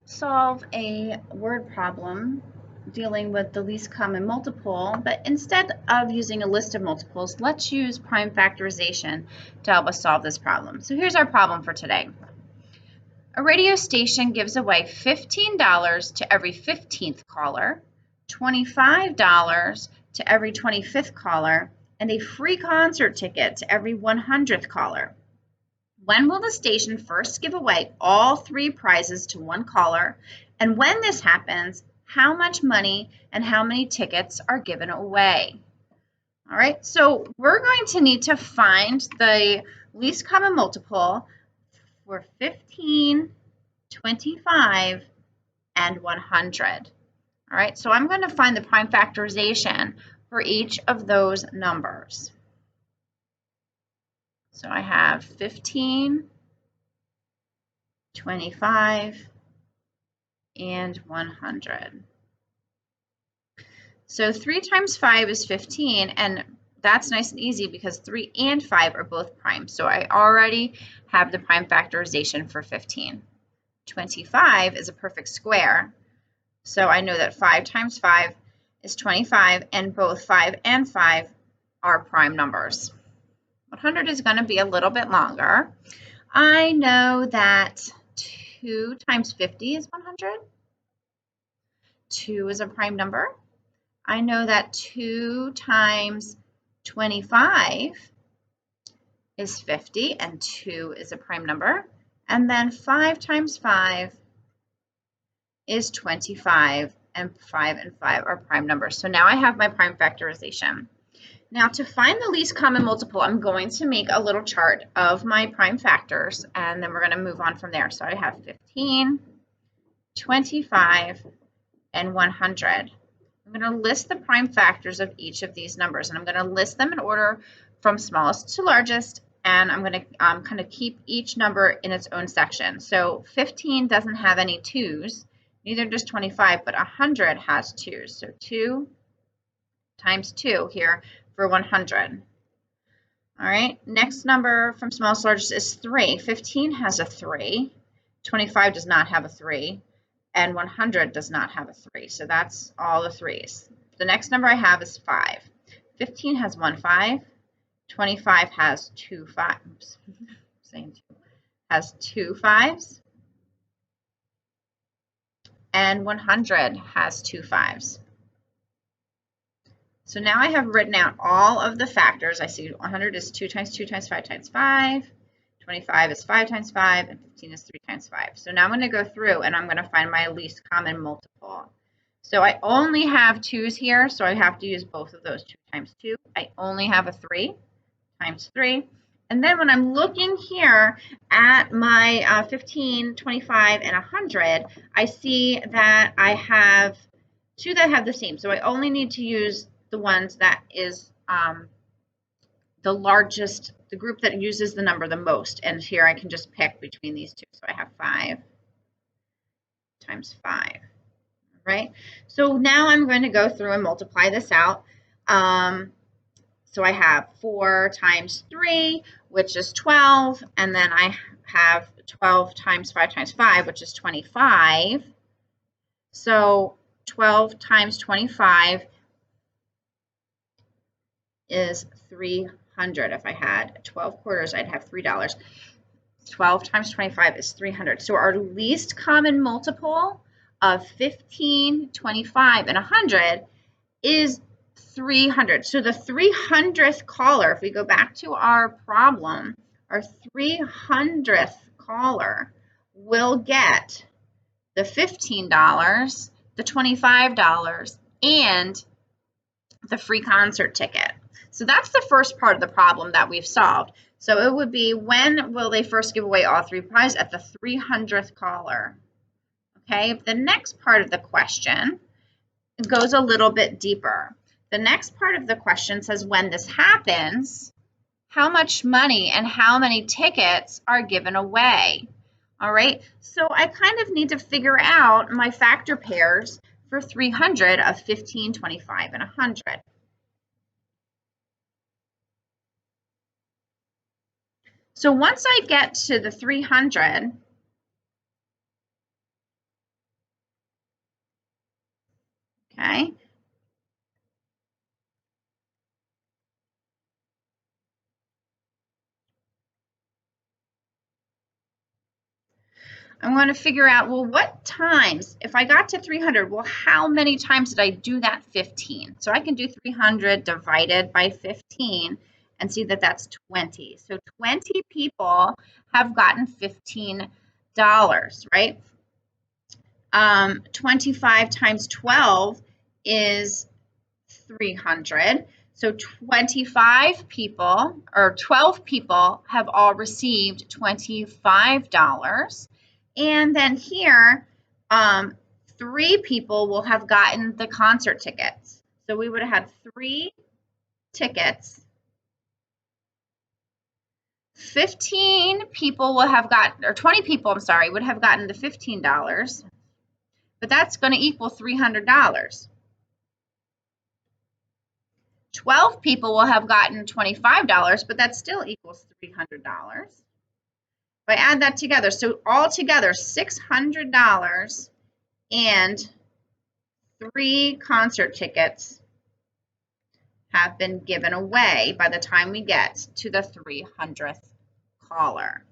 Solve a word problem dealing with the least common multiple, but instead of using a list of multiples, let's use prime factorization to help us solve this problem. So here's our problem for today. A radio station gives away $15 to every 15th caller, $25 to every 25th caller, and a free concert ticket to every 100th caller. When will the station first give away all three prizes to one caller? And when this happens, how much money and how many tickets are given away? All right, so we're going to need to find the least common multiple for 15, 25, and 100. All right, so I'm going to find the prime factorization for each of those numbers. So I have 15, 25, and 100. So 3 times 5 is 15, and that's nice and easy because 3 and 5 are both prime. So I already have the prime factorization for 15. 25 is a perfect square, so I know that 5 times 5 is 25, and both 5 and 5 are prime numbers. 100 is going to be a little bit longer. I know that 2 times 50 is 100. 2 is a prime number. I know that 2 times 25 is 50, and 2 is a prime number. And then 5 times 5 is 25, and 5 and 5 are prime numbers. So now I have my prime factorization. Now to find the least common multiple, I'm going to make a little chart of my prime factors, and then we're going to move on from there. So I have 15, 25, and 100. I'm going to list the prime factors of each of these numbers, and I'm going to list them in order from smallest to largest, and I'm going to kind of keep each number in its own section. So 15 doesn't have any 2's, neither does 25, but 100 has 2's. So 2 times 2 here for 100. All right, next number from smallest to largest is 3. 15 has a 3, 25 does not have a 3, and 100 does not have a 3. So that's all the 3's. The next number I have is 5. 15 has 1 5, 25 has 2 5s, has 2 5s, and 100 has 2 5s. So now I have written out all of the factors. I see 100 is 2 times 2 times 5 times 5, 25 is 5 times 5, and 15 is 3 times 5. So now I'm going to go through and I'm going to find my least common multiple. So I only have 2's here, so I have to use both of those. 2 times 2. I only have a 3 times 3. And then when I'm looking here at my 15, 25, and 100, I see that I have 2 that have the same. So I only need to use the ones that is the largest, the group that uses the number the most. And here I can just pick between these two. So I have 5 times 5, right? So now I'm going to go through and multiply this out. So I have 4 times 3, which is 12, and then I have 12 times 5 times 5, which is 25. So 12 times 25 is 300. If I had 12 quarters, I'd have $3. 12 times 25 is 300. So our least common multiple of 15, 25, and 100 is 300. So the 300th caller, if we go back to our problem, our 300th caller will get the $15, the $25, and the free concert ticket. So that's the first part of the problem that we've solved. So it would be, when will they first give away all three prizes? At the 300th caller. Okay, the next part of the question goes a little bit deeper. The next part of the question says, when this happens, how much money and how many tickets are given away? All right, so I kind of need to figure out my factor pairs for 300 of 15, 25, and 100. So once I get to the 300, I'm going to figure out, well, what times, if I got to 300, well, how many times did I do that 15? So I can do 300 divided by 15 and see that that's 20. So 20 people have gotten $15, right? 25 times 12 is 300. So 25 people or 12 people have all received $25. And then here, 3 people will have gotten the concert tickets. So we would have had 3 tickets. 15 people will have gotten, or 20 people, I'm sorry, would have gotten the $15. But that's going to equal $300. 12 people will have gotten $25, but that still equals $300. If I add that together, so altogether $600 and 3 concert tickets have been given away by the time we get to the 300th caller.